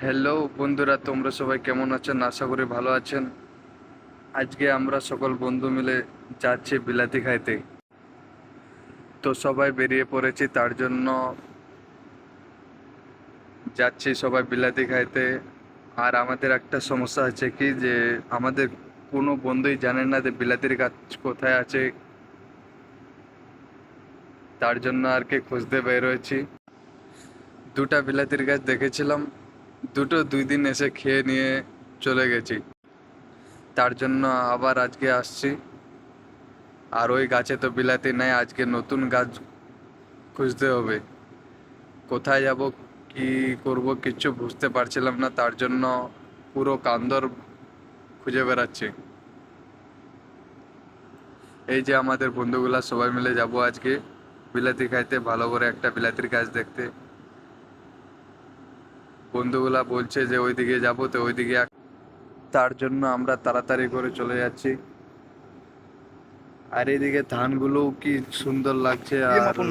Hello বন্ধুরা, তোমরা সবাই কেমন আছেন? আশা করি ভালো আছেন। আজকে আমরা সকল বন্ধু মিলে যাচ্ছি বিলাতি খাইতে। তো সবাই বেরিয়ে পড়েছি, তার জন্য যাচ্ছি সবাই বিলাতি খাইতে। আর আমাদের একটা সমস্যা আছে কি, যে আমাদের কোনো বন্ধুই জানে না যে বিলাতির গাছ কোথায় আছে। তার জন্য আর কি খুঁজতে বের হয়েছি। দুটা বিলাতির গাছ দেখেছিলাম, দুটো 2 দিন এসে খেয়ে নিয়ে চলে গেছি। তার জন্য আবার আজকে আসছি। আর ওই গাছে তো বিলাতি নাই, আজকে নতুন গাছ খুঁজতে হবে। কোথায় যাব, কি করব, কিচ্ছু বুঝতে পারছিলাম না। তার জন্য পুরো কান্দর খুঁজে বেড়াচ্ছি। এই যে আমাদের বন্ধুগুলা সবাই মিলে যাব আজকে বিলাতি খাইতে, ভালো করে একটা বিলাতির গাছ দেখতে। বন্ধুগুলা বলছে যে ওইদিকে যাবো, তো ওইদিকে তার জন্য আমরা তাড়াতাড়ি করে চলে যাচ্ছি। আর এইদিকে ধানগুলো কি সুন্দর লাগছে। ইয়ে আর মাপুন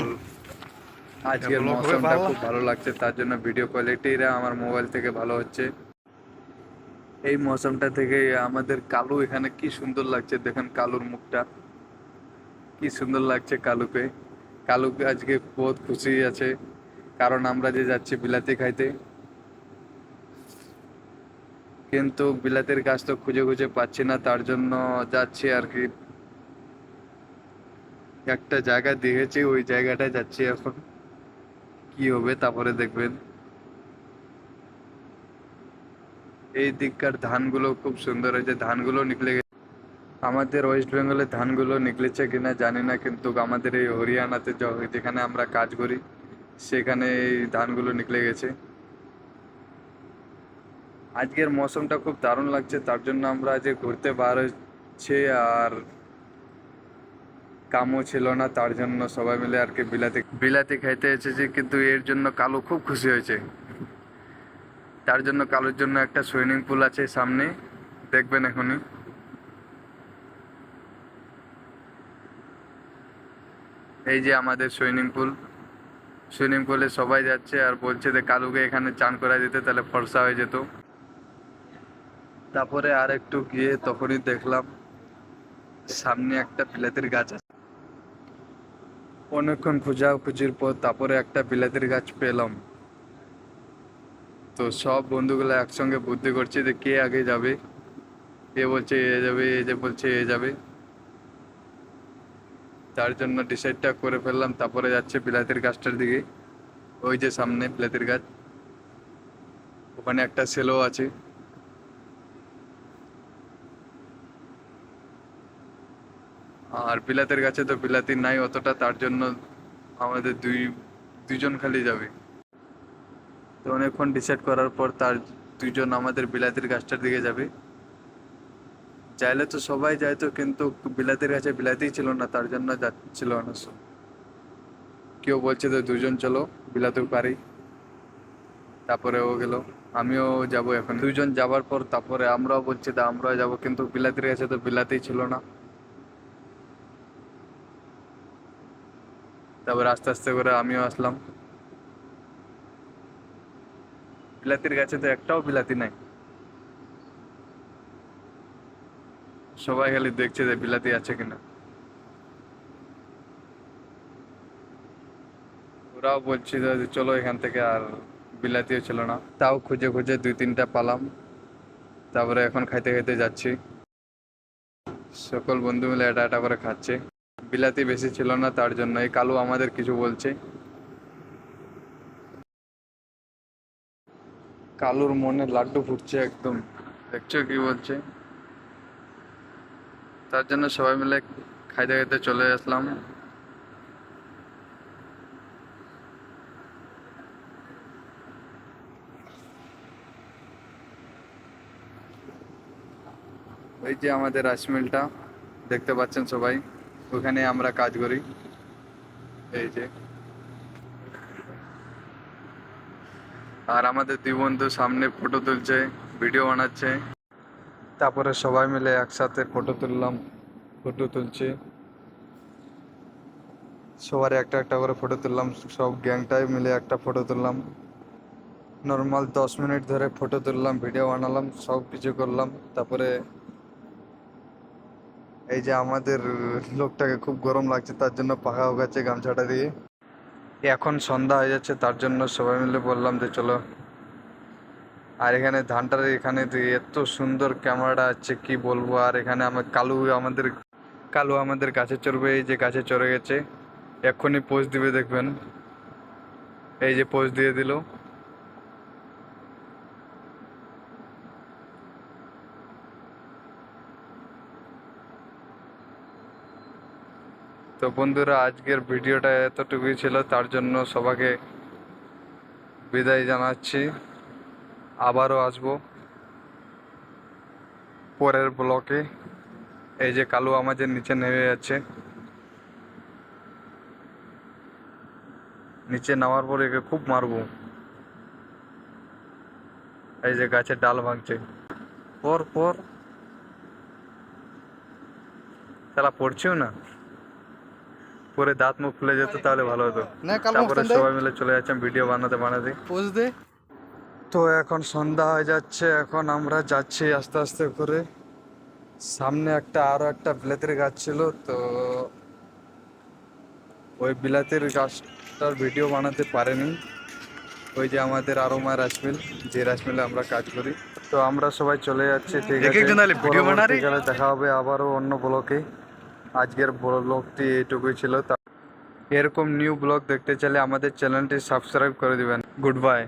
আজকের ব্লগ হবে মৌসুমটা পাগলা। খুব ভালো লাগছে, তার জন্য ভিডিও কোয়ালিটিটা আমার মোবাইল থেকে ভালো হচ্ছে। এই মৌসুমটা থেকে আমাদের কালু এখানে কি সুন্দর লাগছে, দেখেন কালুর মুখটা কি সুন্দর লাগছে। কালুকে আজকে বহুত খুশি আছে, কারণ আমরা যে যাচ্ছি বিলাতি খাইতে। কিন্তু বিলাতির গাছ তো খুঁজে খুঁজে পাচ্ছি না, তার জন্য যাচ্ছি আর কি। একটা জায়গা দেখেছি, ওই জায়গাটায় যাচ্ছি এখন। কি হবে তারপরে দেখবেন। এই দিককার ধানগুলো খুব সুন্দর হয়েছে, ধানগুলো নিকলে গেছে। আমাদের ওয়েস্ট বেঙ্গলে ধানগুলো নিকলেছে কিনা জানি না, কিন্তু আমাদের এই হরিয়ানাতে যেখানে আমরা কাজ করি, সেখানে এই ধানগুলো নিকলে গেছে। আজকের মৌসুমটা খুব দারুণ লাগছে, তার জন্য আমরা আজ ঘুরতে বার হচ্ছে। আর কামও ছিল না, তার জন্য সবাই মিলে আর কি বিলাতি বিলাতি খাইতে এসেছি। কিন্তু এর জন্য কালু খুব খুশি হয়েছে। তার জন্য কালুর জন্য একটা সুইমিং পুল আছে সামনে, দেখবেন এখনই। এই যে আমাদের সুইমিং পুলে সবাই যাচ্ছে আর বলছে যে কালুকে এখানে চান করা যেত, তাহলে ফর্সা হয়ে যেত। তারপরে আর একটু গিয়ে তখনই দেখলাম সামনে একটা বিলাতির গাছ আছে। অনেকক্ষণ খোঁজাখুঁজির পর তারপরে একটা বিলাতির গাছ পেলাম। তো সব বন্ধুগুলো একসঙ্গে বুদ্ধি করছে যে কে আগে যাবে। এ বলছে এ যাবে, এ যে বলছে এ যাবে। তার জন্য ডিসাইডটা করে ফেললাম, তারপরে যাচ্ছে বিলাতির গাছটার দিকে। ওই যে সামনে বিলাতির গাছ, ওখানে একটা সেলো আছে। আর বিলাতের গাছে তো বিলাতি নাই অতটা, তার জন্য আমাদের দুইজন খালি যাবে। তো অনেকক্ষণ ডিসাইড করার পর তার দুইজন আমাদের বিলাতির গাছটার দিকে যাবে। চাইলে তো সবাই যাইতো, কিন্তু বিলাতির গাছে বিলাতিই ছিল না, তার জন্য যাচ্ছিল না। কেউ বলছে যে দুজন চলো, বিলাতেও পারি। তারপরে ও গেল, আমিও যাব। এখন দুইজন যাবার পর তারপরে আমরাও বলছি যে আমরাও যাব, কিন্তু বিলাতির গাছে তো বিলাতিই ছিল না। তারপরে আস্তে আস্তে করে আমিও আসলাম। বিলাতির গাছে তো একটাও বিলাতি নাই। সবাই খালি দেখছে যে বিলাতি আছে কিনা। ওরাও বলছিল যে চলো এখান থেকে, আর বিলাতিও ছিল না। তাও খুঁজে খুঁজে 2-3টা পালাম। তারপরে এখন খাইতে খাইতে যাচ্ছি, সকল বন্ধু মিলে এটা এটা করে খাচ্ছে। বিলাতি বেশি ছিল না, তার জন্য এই কালু আমাদের কিছু বলছে। কালুর মনে লাড্ডু ফুটছে একদম, দেখছো কি বলছে। তার জন্য সবাই মিলে খাইতে খাইতে চলে আসলাম। এই যে আমাদের রাইস মিলটা দেখতে পাচ্ছেন সবাই, ওখানে আমরা কাজ করি। এই যে, আর আমাদের দুই বন্ধু সামনে ফটো তুলছে, ভিডিও বানাচ্ছে। তারপরে সবাই মিলে একসাথে ফটো তুলছে। সবার একটা একটা করে ফটো তুললাম, সব গ্যাংটাই মিলে একটা ফটো তুললাম। নর্মাল 10 মিনিট ধরে ফটো তুললাম, ভিডিও বানালাম, সব কিছু করলাম। তারপরে এই যে আমাদের লোকটাকে খুব গরম লাগছে, তার জন্য পাখা উগাচ্ছে গামছাটা দিয়ে। এখন সন্ধ্যা হয়ে যাচ্ছে, তার জন্য সবাই মিলে বললাম যে চলো। আর এখানে ধানটার এখানে যে এত সুন্দর ক্যামেরাটা আছে কি বলবো। আর এখানে কালু আমাদের গাছে চড়বে, এই যে গাছে চড়ে গেছে, এক্ষুনি পোজ দিবে দেখবেন। এই যে পোজ দিয়ে দিল। তো বন্ধুরা, আজকের ভিডিওটা এতটুকুই ছিল, তার জন্য সবাইকে বিদায় জানাচ্ছি। আবারও আসবো পরের ব্লকে। এই যে কালু আমাদের নিচে নেমে যাচ্ছে, নিচে নামার পর একে খুব মারবো। এই যে গাছের ডাল ভাঙছে, পর পর তারা পড়ছেও না, পরে দাঁত মুখ খুলে যেত তাহলে ভালো হতো। তারপরে সবাই মিলে চলে যাচ্ছেন ভিডিও বানাতে বানাতে। তো এখন সন্ধ্যা হয়ে যাচ্ছে, এখন আমরা যাচ্ছি আস্তে আস্তে করে। সামনে আরো একটা বিলাতের গাছ ছিল, তো ওই বিলাতের গাছটার ভিডিও বানাতে পারেনি। ওই যে আমাদের আরোমা রাইস মিল, যে রাইস মিলে আমরা কাজ করি। তো আমরা সবাই চলে যাচ্ছি, ঠিক আছে। পরবর্তীকালে দেখা হবে আবারও অন্য ব্লকে। আজকের ব্লগটি এইটুকুই ছিল। এরকম নিউ ব্লগ দেখতে চাইলে আমাদের চ্যানেলটি সাবস্ক্রাইব করে দিবেন। Good bye.